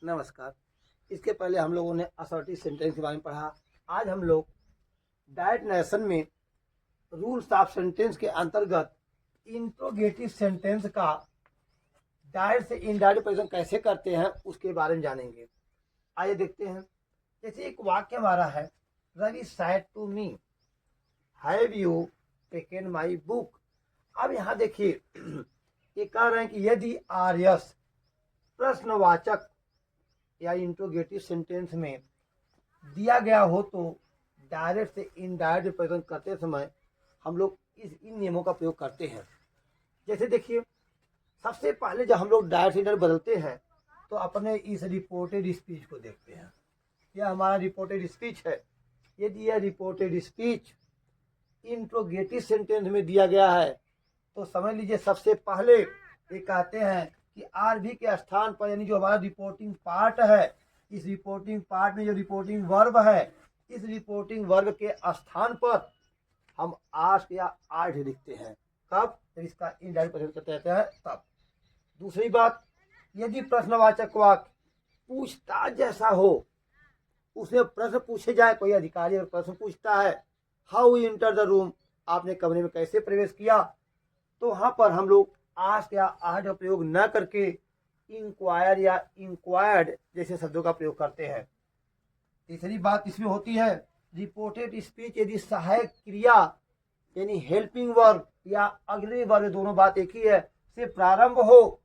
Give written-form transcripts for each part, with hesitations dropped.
नमस्कार। इसके पहले हम लोगों ने असर्टिव सेंटेंस के बारे में पढ़ा। आज हम लोग डायरेक्ट नरेशन में रूल्स ऑफ सेंटेंस के अंतर्गत इंट्रोगेटिव सेंटेंस का डायरेक्ट से इनडायरेक्ट प्रेजेंट कैसे करते हैं उसके बारे में जानेंगे। आइए देखते हैं। जैसे एक वाक्य हमारा है, Ravi said to me have you taken my book. अब यहाँ देखिए ये कह रहे हैं कि यदि आर्यस प्रश्नवाचक या इंट्रोगेटिव सेंटेंस में दिया गया हो तो डायरेक्ट से इनडायरेक्ट रिप्रेजेंट करते समय हम लोग इन नियमों का प्रयोग करते हैं। जैसे देखिए, सबसे पहले जब हम लोग डायरेक्ट से इनडायरेक्ट बदलते हैं तो अपने इस रिपोर्टेड स्पीच को देखते हैं। यह हमारा रिपोर्टेड स्पीच है। यदि यह रिपोर्टेड स्पीच इंट्रोगेटिव सेंटेंस में दिया गया है तो समझ लीजिए सबसे पहले ये कहते हैं कि आर भी के स्थान पर, यानी जो हमारा रिपोर्टिंग पार्ट है, इस रिपोर्टिंग पार्ट में जो रिपोर्टिंग वर्ब है, इस रिपोर्टिंग वर्ब के स्थान पर हम आस्क या आर्ट लिखते हैं। कब? जब इसका इनडायरेक्ट प्रेजेंट करते हैं तब। दूसरी बात, यदि प्रश्नवाचक वाक्य पूछताछ जैसा हो, उसमें प्रश्न पूछे जाए, कोई अधिकारी अगर प्रश्न पूछता है, how you enter the room, आपने कमरे में कैसे प्रवेश किया, तो वहां पर हम लोग आस्क या आस्क का प्रयोग न करके इंक्वायर या इंक्वायर्ड जैसे शब्दों का प्रयोग करते हैं। तीसरी बात इसमें होती है, रिपोर्टेड स्पीच यदि सहायक क्रिया यानी हेल्पिंग वर्ब या अगले वर्ब, दोनों बात एक ही है, से प्रारंभ हो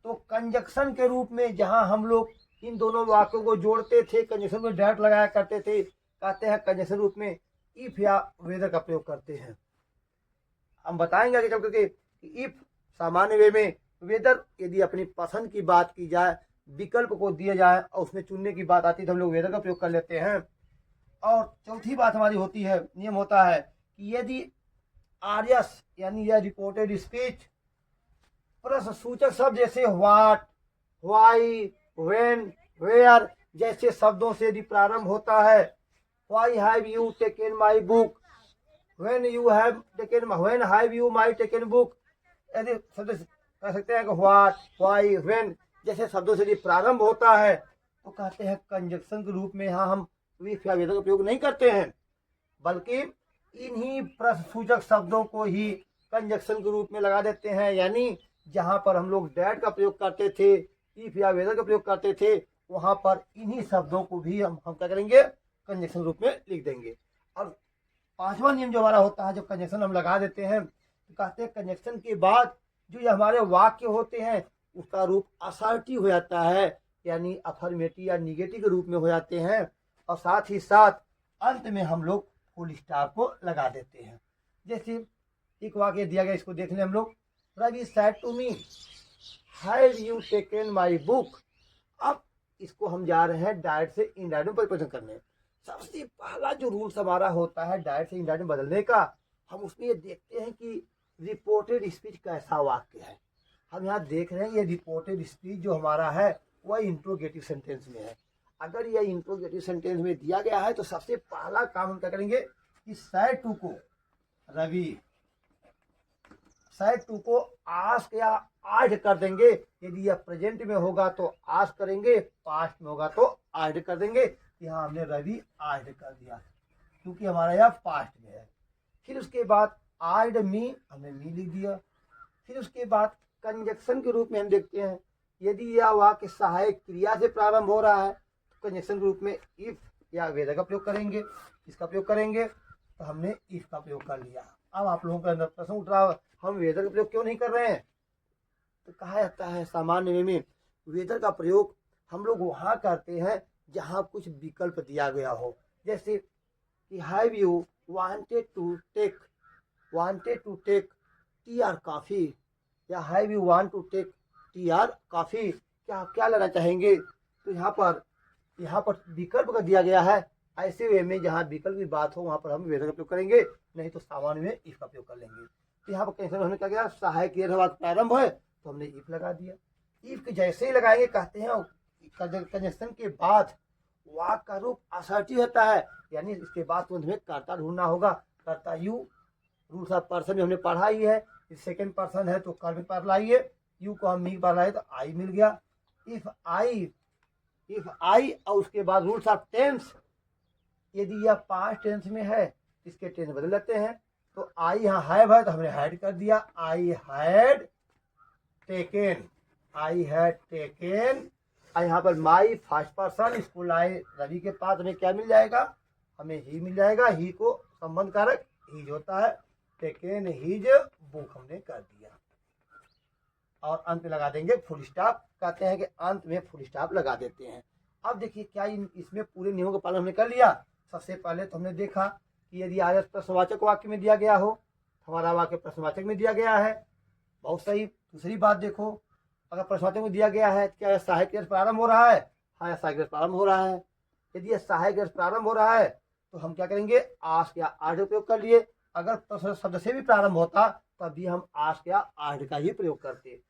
तो कंजक्शन के रूप में, जहां हम लोग इन दोनों वाक्यों को जोड़ते थे, कंजक्शन को डायरेक्ट लगाया करते थे, कहते हैं कंजक्शन रूप में इफ या वेदर का प्रयोग करते हैं। हम बताएंगे आगे चल करके कि इफ सामान्य वे में, वेदर यदि अपनी पसंद की बात की जाए, विकल्प को दिया जाए और उसमें चुनने की बात आती है तो हम लोग वेदर का प्रयोग कर लेते हैं। और चौथी बात हमारी होती है, नियम होता है कि यदि आर्यस यानी यह रिपोर्टेड स्पीच प्रश्न सूचक शब्द जैसे व्हाट, व्हाई, व्हेन, वेयर जैसे शब्दों से यदि प्रारंभ होता है, why have you taken my book, when have you my taken book, यदि शब्द कह सकते हैं कि व्हाट, व्हाई, व्हेन जैसे शब्दों से यदि प्रारंभ होता है तो कहते हैं कंजक्शन के रूप में यहाँ हम विफ या वेदर का प्रयोग नहीं करते हैं, बल्कि इन्हीं प्रश्नसूचक शब्दों को ही कंजक्शन के रूप में लगा देते हैं। यानी जहां पर हम लोग डैट का प्रयोग करते थे, इफ या वेदर का प्रयोग करते थे, वहां पर इन्हीं शब्दों को भी हम क्या करेंगे, कंजक्शन रूप में लिख देंगे। और पांचवा नियम जो हमारा होता है, जब कंजक्शन हम लगा देते हैं तो कहते हैं कंजक्शन के बाद जो ये हमारे वाक्य होते हैं उसका रूप असर्टिव हो जाता है, यानी अफर्मेटिव या निगेटिव के रूप में हो जाते हैं। और साथ ही साथ अंत में हम लोग फुल स्टॉप को लगा देते हैं। जैसे एक वाक्य दिया गया, इसको देख लें हम लोग, Ravi said to me have you taken my book. अब इसको हम जा रहे हैं डायरेक्ट से इनडायरेक्ट में परिवर्तन करने। सबसे पहला जो रूल्स हमारा होता है डायरेक्ट से इनडायरेक्ट में बदलने का, हम उसमें ये देखते हैं कि रिपोर्टेड स्पीच कैसा वाक्य है। हम यहाँ देख रहे हैं ये रिपोर्टेड स्पीच जो हमारा है वह इंट्रोगेटिव सेंटेंस में है। अगर यह इंट्रोगेटिव सेंटेंस में दिया गया है तो सबसे पहला काम हम क्या करेंगे कि सेड टू को, रवि सेड टू को आस्क या आस्क्ड कर देंगे। यदि यह प्रेजेंट में होगा तो आस्क करेंगे, पास्ट में होगा तो आस्क्ड कर देंगे। यहाँ हमने रवि आस्क्ड कर दिया क्योंकि हमारा यह पास्ट में है। फिर उसके बाद आस्क्ड मी, हमने मी लिख दिया। फिर उसके बाद कंजक्शन के रूप में हम देखते हैं, यदि यह वाक्य सहायक क्रिया से प्रारंभ हो रहा है तो कंजक्शन के रूप में इफ या वेदर का प्रयोग करेंगे, इसका प्रयोग करेंगे, तो हमने इफ का प्रयोग कर लिया। अब आप लोगों के अंदर प्रश्न उठ रहा है, हम वेदर का प्रयोग क्यों नहीं कर रहे हैं? तो कहा जाता है सामान्य वे में वेदर का प्रयोग हम लोग वहां करते हैं जहां कुछ विकल्प दिया गया हो। जैसे कि have you wanted to take tea or coffee, या have you want to take tea or coffee, क्या आप क्या लेना चाहेंगे? तो यहाँ पर विकल्प का दिया गया है। ऐसे वे में जहाँ विकल्प की बात हो वहां पर हम वेदर का प्रयोग करेंगे, नहीं तो सामान्य में इफ का प्रयोग कर लेंगे। तो यहाँ पर कैंसिल होने क्या गया, सहायक क्रिया प्रारंभ है तो हमने इफ लगा दिया। इफ के जैसे ही लगाएंगे कहते हैं कंजक्शन के बाद वाक्य का रूप असर्टिव होता है, यानी इसके बाद तुरंत में कर्ता ढूंढना होगा। कर्ता यू, रूल्स ऑफ पर्सन में हमने पढ़ा ही है, सेकेंड पर्सन है तो कर्म पर लाइए, यू को हम मी पर लाए तो आई मिल गया। इफ आई इफ आई और उसके बाद रूल्स ऑफ टेंस, यदि यह पास्ट टेंस में है इसके टेंस बदल लेते हैं। तो आई यहाँ हैव है तो हमने हैड कर दिया, I had taken, I had taken. यहाँ पर माई फर्स्ट पर्सन, स्कूल आए रवि के पास, हमें क्या मिल जाएगा, हमें ही मिल जाएगा। ही को संबंध कारक हीज होता है, टेकन हीज बुक हमने कर दिया। और अंत में लगा देंगे फुल स्टॉप, कहते हैं कि अंत में फुल स्टॉप लगा देते हैं। अब देखिए क्या इसमें पूरे नियमों का पालन हमने कर लिया। सबसे पहले तो हमने देखा कि यदि आयस प्रश्नवाचक वाक्य में दिया गया हो, हमारा वाक्य प्रश्नवाचक में दिया गया है, बहुत सही। दूसरी बात देखो, अगर प्रश्नवाचक में दिया गया है क्या यह सहायक क्रिया से प्रारंभ हो रहा है, हाँ यह सहायक क्रिया से प्रारंभ हो रहा है। यदि यह सहायक क्रिया से प्रारंभ हो रहा है तो हम क्या करेंगे, आस्क या आर्ड उपयोग कर लिए। अगर प्रश्न शब्द से भी प्रारंभ होता तभी हम आस्क या आर्ड का ही प्रयोग करते।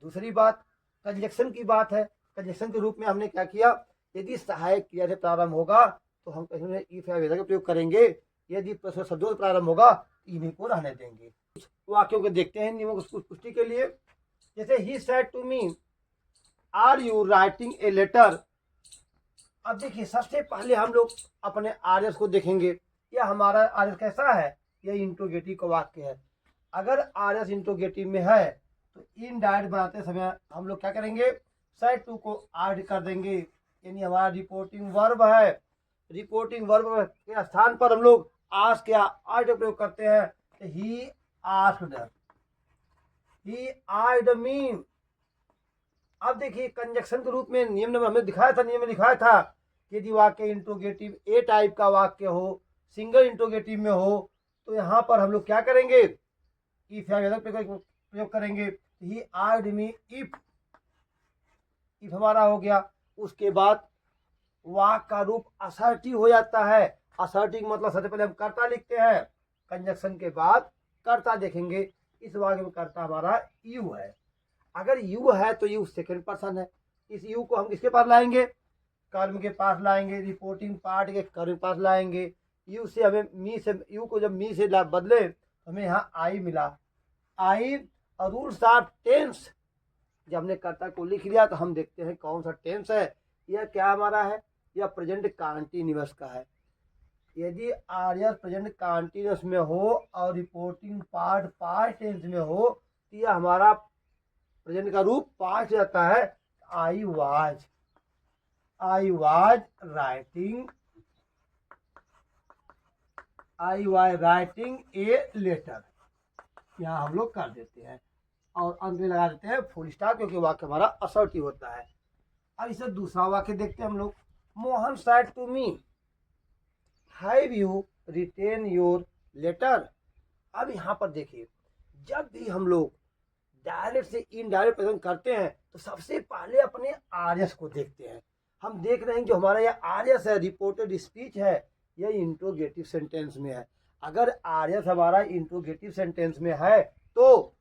दूसरी बात कंजक्शन की बात है। कंजक्शन के रूप में हमने क्या किया, यदि सहायक क्रिया से प्रारंभ होगा तो हम कहीं इफ या वेदर का प्रयोग करेंगे। यदि प्रश्न शब्दों से प्रारंभ होगा इन्हीं को रहने देंगे। वाक्यों को देखते हैं नियमों की पुष्टि के लिए। जैसे ही said to me are you writing a letter. अब देखिए सबसे पहले हम लोग अपने आर्यस को देखेंगे। यह हमारा आर्यस कैसा है, यह इंट्रोगेटिव का वाक्य है। अगर आर्यस इंट्रोगेटिव में है तो इनडायरेक्ट बनाते समय हम लोग क्या करेंगे, सेड टू को ऐड कर देंगे, यानी हमारा रिपोर्टिंग वर्ब है। रिपोर्टिंग वर्ब के स्थान पर हम लोग आस्क या आस्क्ड प्रयोग करते हैं। He asked, he asked me. अब देखिए कंजक्शन के रूप में नियम में हमने दिखाया था, नियम में दिखाया था कि यदि वाक्य इंट्रोगेटिव ए टाइप का वाक्य हो, सिंगल इंट्रोगेटिव में हो, तो यहाँ पर हम लोग क्या करेंगे, इफ या वेदर प्रयोग करेंगे। He asked me if, if हमारा हो गया। उसके बाद वाक्य का रूप असर्टिव हो जाता है। असर्टिव मतलब सबसे पहले हम कर्ता लिखते हैं, कंजक्शन के बाद कर्ता देखेंगे। इस वाक्य में कर्ता हमारा यू है। अगर यू है तो यू सेकंड पर्सन है। इस यू को हम किसके पास लाएंगे, कर्म के पास लाएंगे, रिपोर्टिंग पार्ट के कर्म के पास लाएंगे। यू से हमें मी से, यू को जब मी से बदले तो हमें यहाँ आई मिला, आई। और रूल्स ऑफ टेंस, जब हमने कर्ता को लिख लिया तो हम देखते हैं कौन सा टेंस है। यह क्या हमारा है, यह प्रेजेंट कंटीन्यूअस का है। यदि आर्यस प्रेजेंट कंटीन्यूअस में हो और रिपोर्टिंग पार्ट पास्ट टेंस में हो तो यह हमारा प्रेजेंट का रूप पास्ट जाता है। I was writing, I was writing a letter, यहाँ हम लोग कर देते हैं और अंत में लगा देते हैं फुल स्टॉप, क्योंकि वाक्य हमारा असर्टिव होता है। अब इसे दूसरा वाक्य देखते हैं हम लोग। Mohan said to me have you written your letter. अब यहाँ पर देखिए, जब भी हम लोग डायरेक्ट से इनडायरेक्ट प्रेजेंट करते हैं तो सबसे पहले अपने आर्यस को देखते हैं। हम देख रहे हैं जो हमारा यह आर्यस है, रिपोर्टेड स्पीच है, यह इंट्रोगेटिव सेंटेंस में है। अगर आर्यस हमारा इंट्रोगेटिव सेंटेंस में है तो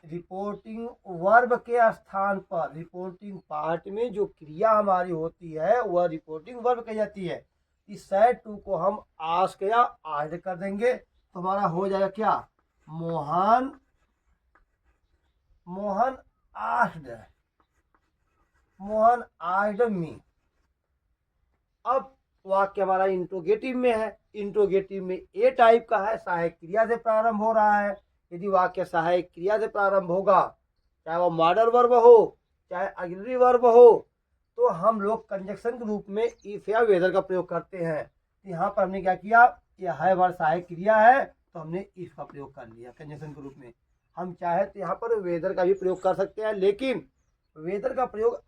रिपोर्टिंग वर्ब के स्थान पर रिपोर्टिंग पार्ट में जो क्रिया हमारी होती है वह रिपोर्टिंग वर्ब कही जाती है। इस सेड टू को हम आस्क या आस्क्ड कर देंगे तो हमारा हो जाएगा क्या, मोहन आस्क्ड मी। अब वाक्य हमारा इंट्रोगेटिव में है। इंट्रोगेटिव में ए टाइप का है, सहायक क्रिया से प्रारंभ हो रहा है। यदि वाक्य सहायक क्रिया से प्रारंभ होगा, चाहे वह मॉडल वर्ब हो चाहे ऑक्सिलरी वर्ब हो, तो हम लोग कंजक्शन के रूप में इफ या वेदर का प्रयोग करते हैं। यहाँ पर हमने क्या किया, यह है वर्ब सहायक क्रिया है तो हमने इफ का प्रयोग कर लिया कंजक्शन के रूप में। हम चाहे तो यहाँ पर वेदर का भी प्रयोग कर सकते हैं, लेकिन वेदर का प्रयोग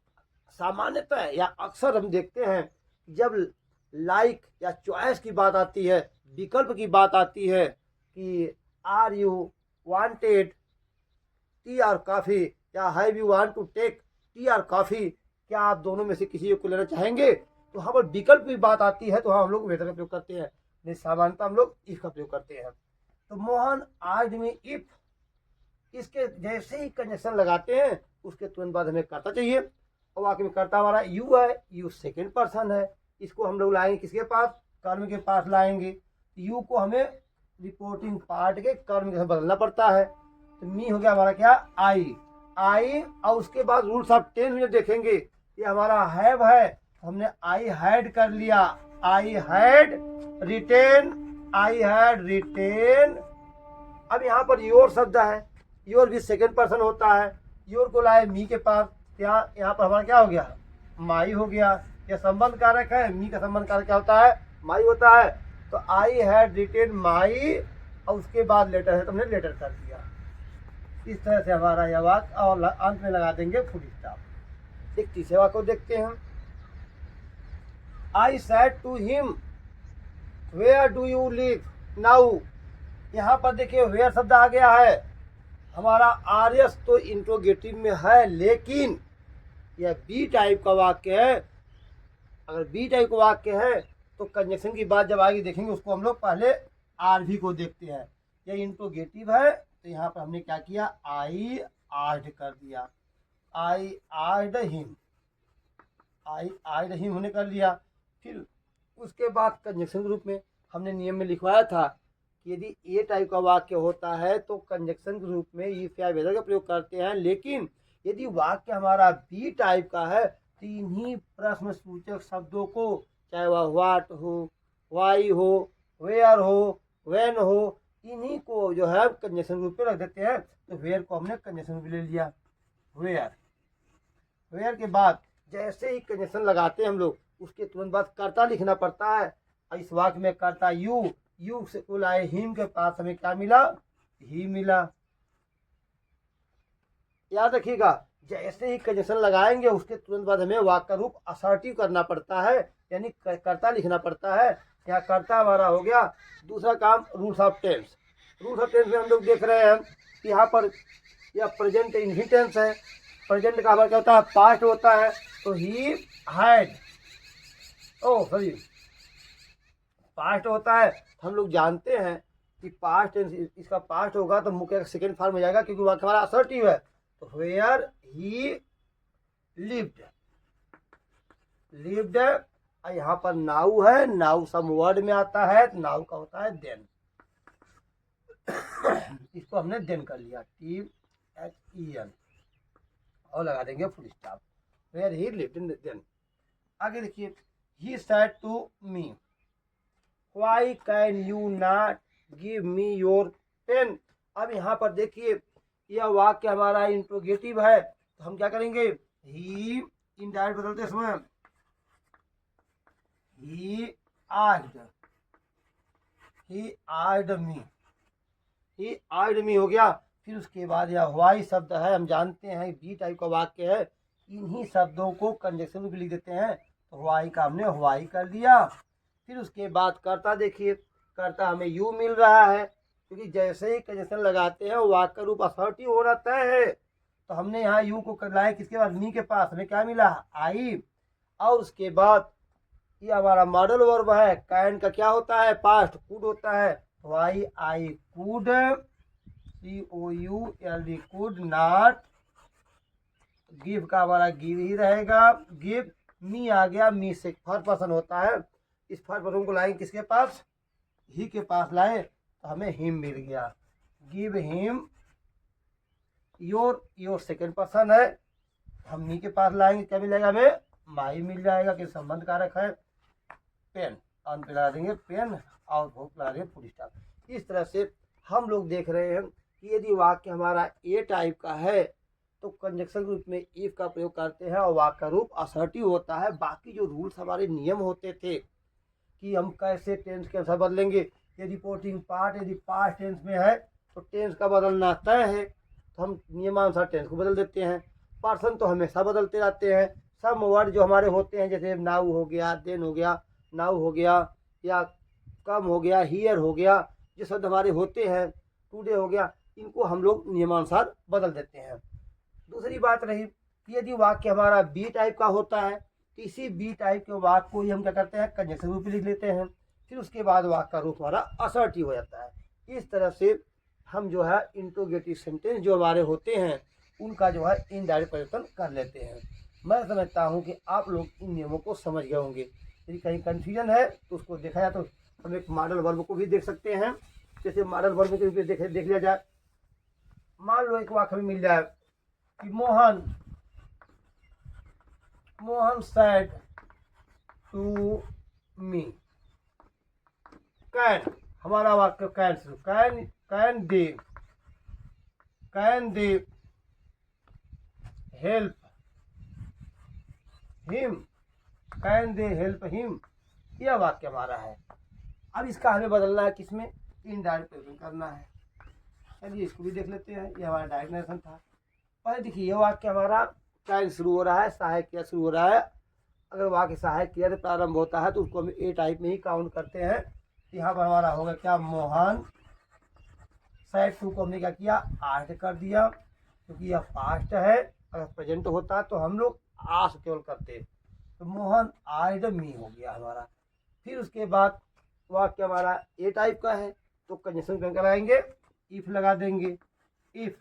सामान्यतः या अक्सर हम देखते हैं जब लाइक या चॉइस की बात आती है, विकल्प की बात आती है कि आर यू वांटेड टी और कॉफ़ी या have you want to take tea और कॉफ़ी, क्या आप दोनों में से किसी को लेना चाहेंगे, तो वहाँ पर विकल्प की बात आती है तो हम लोग वेदर का प्रयोग करते हैं, नहीं सामान्यतः हम लोग इफ का प्रयोग करते हैं। तो मोहन आस्क्ड मी इफ, इसके जैसे ही कंजक्शन लगाते हैं उसके तुरंत बाद हमें कर्ता चाहिए और वाक्य में कर्ता हमारा यू है, यू सेकेंड पर्सन है। इसको हम लोग लाएंगे किसके पास, कर्म के पास लाएंगे। यू को हमें रिपोर्टिंग पार्ट के कर्म के साथ बदलना पड़ता है। तो मी हो गया हमारा क्या, आई। और उसके बाद रूल्स ऑफ टेंस में देखेंगे ये हमारा हैव है हमने आई हैड कर लिया, आई हैड रिटेन। अब यहाँ पर योर शब्द है, योर भी सेकंड पर्सन होता है, योर को लाए मी के पास, यहाँ पर हमारा क्या हो गया, माई हो गया। यह संबंध कारक है, मी का संबंध कारक क्या होता है, माई होता है। तो आई हैड रिटेन माई और उसके बाद लेटर है तो हमने लेटर कर दिया। इस तरह से हमारा यह वाक्य, और अंत में लगा देंगे फुल स्टॉप। एक तीसरे वाक्य को देखते हैं। I said to him where do you live now. यहाँ पर देखिए वेयर शब्द आ गया है, हमारा आर्यस तो इंट्रोगेटिव में है, लेकिन यह बी टाइप का वाक्य है। अगर बी टाइप का वाक्य है तो कंजक्शन की बात जब आएगी देखेंगे, उसको हम लोग पहले आरवी को देखते हैं। यह इंट्रोगेटिव है तो यहाँ पर हमने क्या किया, आई आर्ड कर दिया, आई आर्ड हिम, आई आर्ड हिम हमने कर लिया। फिर उसके बाद कंजक्शन के रूप में हमने नियम में लिखवाया था कि यदि ए टाइप का वाक्य होता है तो कंजक्शन के रूप में इफ या वेदर का प्रयोग करते हैं, लेकिन यदि वाक्य हमारा बी टाइप का है तो इन्हीं प्रश्न सूचक शब्दों को, चाहे वह व्हाट हो, वाई हो, वेयर हो, व्हेन हो, इन्हीं को जो है कंजक्शन रूप में रख देते हैं। तो वेयर को हमने कंजक्शन रूप में ले लिया, वेयर। वेयर के बाद जैसे ही कंजक्शन लगाते हैं हम लोग, उसके तुरंत बाद कर्ता लिखना पड़ता है। इस वाक्य में कर्ता यू से को लाए हिम के पास हमें क्या मिला, ही मिला। याद रखिएगा, जैसे ही कंजक्शन लगाएंगे उसके तुरंत बाद हमें वाक्य का रूप असर्टिव करना पड़ता है, यानी कर्ता लिखना पड़ता है। यहाँ कर्ता हमारा हो गया। दूसरा काम rules of tense. Rules of tense में हम लोग देख रहे हैं कि यहाँ पर यह प्रेजेंट इनहेरिटेंस है। प्रेजेंट का हमारा क्या होता है, पास्ट होता है। तो ही हैड, पास्ट होता है। हम लोग जानते हैं कि पास्ट टेंस इसका पास्ट होगा तो मुख्य का सेकेंड फॉर्म हो जाएगा, क्योंकि वाक्य हमारा असर्टिव है। तो वेयर ही लिव्ड, यहाँ पर नाउ है, नाउ सम वर्ड में आता है, तो नाउ का होता है देन। इसको हमने देन कर लिया, THEN, और लगा देंगे full stop, where he lived then. आगे देखिए, he said to me why can you not give me your pen. अब यहाँ पर देखिए यह वाक्य हमारा इंट्रोगेटिव है, तो हम क्या करेंगे, ही इनडायरेक्ट बदलते समय ही आर्ड मी हो गया। फिर उसके बाद यह व्हाई शब्द है, हम जानते हैं बी टाइप का वाक्य है, इन्हीं शब्दों को कंजक्शन में लिख देते हैं। तो व्हाई का हमने व्हाई कर दिया। फिर उसके बाद कर्ता देखिए, कर्ता हमें यू मिल रहा है, क्योंकि जैसे ही कंजक्शन लगाते हैं वाक्य का रूप असर्टिव होना तय है। तो हमने यहाँ यू को लाए किसके पास, मी के पास, हमें क्या मिला, आई। और उसके बाद ये हमारा मॉडल वर्ब है, कैन का क्या होता है, पास्ट, कुड होता है। Why I could, COULD could not, give का हमारा गिव ही रहेगा, गिव। मी आ गया, मी से फर्स्ट पर्सन होता है, इस फर्स्ट पर्सन को लाएंगे किसके पास, ही के पास लाए, तो हमें हिम मिल गया। Give him your second person है, हम मी के पास लाएंगे, क्या मिलेगा हमें, माई मिल जाएगा, कि संबंध कारक है। पेन, अंत लगा देंगे पेन, और भूख लगा देंगे फुल स्टॉप। इस तरह से हम लोग देख रहे हैं कि यदि वाक्य हमारा ए टाइप का है तो कंजक्शन रूप में इफ का प्रयोग करते हैं और वाक्य का रूप असर्टिव होता है। बाकी जो रूल्स हमारे नियम होते थे कि हम कैसे टेंस के अनुसार बदलेंगे, यदि रिपोर्टिंग पार्ट यदि पास्ट टेंस में है तो टेंस का बदलना तय है, तो हम नियमानुसार टेंस को बदल देते हैं। पर्सन तो हमेशा बदलते रहते हैं। सब वर्ड जो हमारे होते हैं, जैसे नाउ हो गया, देन हो गया, नाउ हो गया, या कम हो गया, हियर हो गया, जो शब्द हमारे होते हैं, टुडे हो गया, इनको हम लोग नियमानुसार बदल देते हैं। दूसरी बात रही कि यदि वाक्य हमारा बी टाइप का होता है तो इसी बी टाइप के वाक्य को ही हम क्या करते हैं, कंजक्शन रूप में लिख लेते हैं। फिर उसके बाद वाक्य का रूप हमारा असर्टिव हो जाता है। इस तरह से हम जो है इंट्रोगेटिव सेंटेंस जो हमारे होते हैं उनका जो है इनडायरेक्ट परिवर्तन कर लेते हैं। मैं समझता हूँ कि आप लोग इन नियमों को समझ गए होंगे। यदि कहीं कन्फ्यूजन है तो उसको देखा जाए, तो हम एक मॉडल वर्ब को भी देख सकते हैं। जैसे मॉडल वर्ब को देख लिया जाए, मान लो एक वाक्य में मिल जाए कि Mohan said to me. Can, हमारा वाक्य कैन से, can they help him, can they help him, यह वाक्य हमारा है। अब इसका हमें बदलना है, किसमें, इनडायरेक्ट प्रेजेंट करना है। चलिए इसको भी देख लेते हैं। यह हमारा डायरेक्ट नरेशन था। पहले देखिए, यह वाक्य हमारा कैन शुरू हो रहा है, सहायक क्रिया शुरू हो रहा है। अगर वाक्य सहायक क्रिया से प्रारंभ होता है तो उसको हम ए टाइप में ही काउंट करते हैं। यहाँ पर हमारा होगा क्या, मोहन सेड टू को हमने क्या किया, आर्ट कर दिया, क्योंकि यह पास्ट है। अगर प्रेजेंट होता तो हम लोग आस केवल करते, तो मोहन आर्ड मी हो गया हमारा। फिर उसके बाद वाक्य हमारा ए टाइप का है, तो कंजक्शन करके लगाएंगे, इफ लगा देंगे, इफ।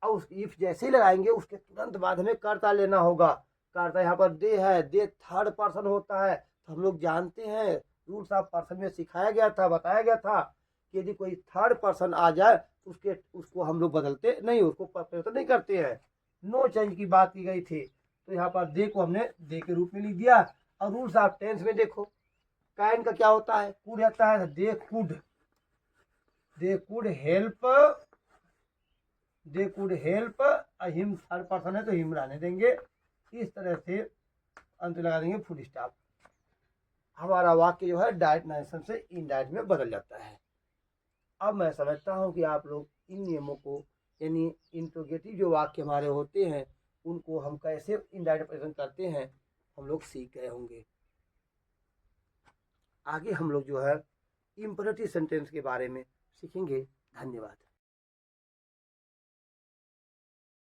और उस इफ जैसे ही लगाएंगे उसके तुरंत बाद हमें कर्ता लेना होगा। कर्ता यहाँ पर दे है, दे थर्ड पर्सन होता है, तो हम लोग जानते हैं, रूल्स ऑफ पर्सन में सिखाया गया था, बताया गया था कि यदि कोई थर्ड पर्सन आ जाए उसको हम लोग बदलते नहीं, उसको परिवर्तन नहीं करते हैं। नो चेंज की बात की गई थी। तो यहाँ पर दे को हमने दे के रूप में लिख दिया। और रूल्स ऑफ टेंस में देखो, कैन का क्या होता है, कुड रहता है, they could help him, third person है तो हिम रहने देंगे। इस तरह से अंत लगा देंगे फुल स्टॉप। हमारा वाक्य जो है डायरेक्ट नरेशन से इनडायरेक्ट में बदल जाता है। अब मैं समझता हूँ कि आप लोग इन नियमों को, यानी इंट्रोगेटिव जो वाक्य हमारे होते हैं उनको हम कैसे इनडायरेक्ट प्रेजेंट करते हैं हम लोग सीख गए होंगे। आगे हम लोग जो है इंपरेटिव सेंटेंस के बारे में सीखेंगे। धन्यवाद।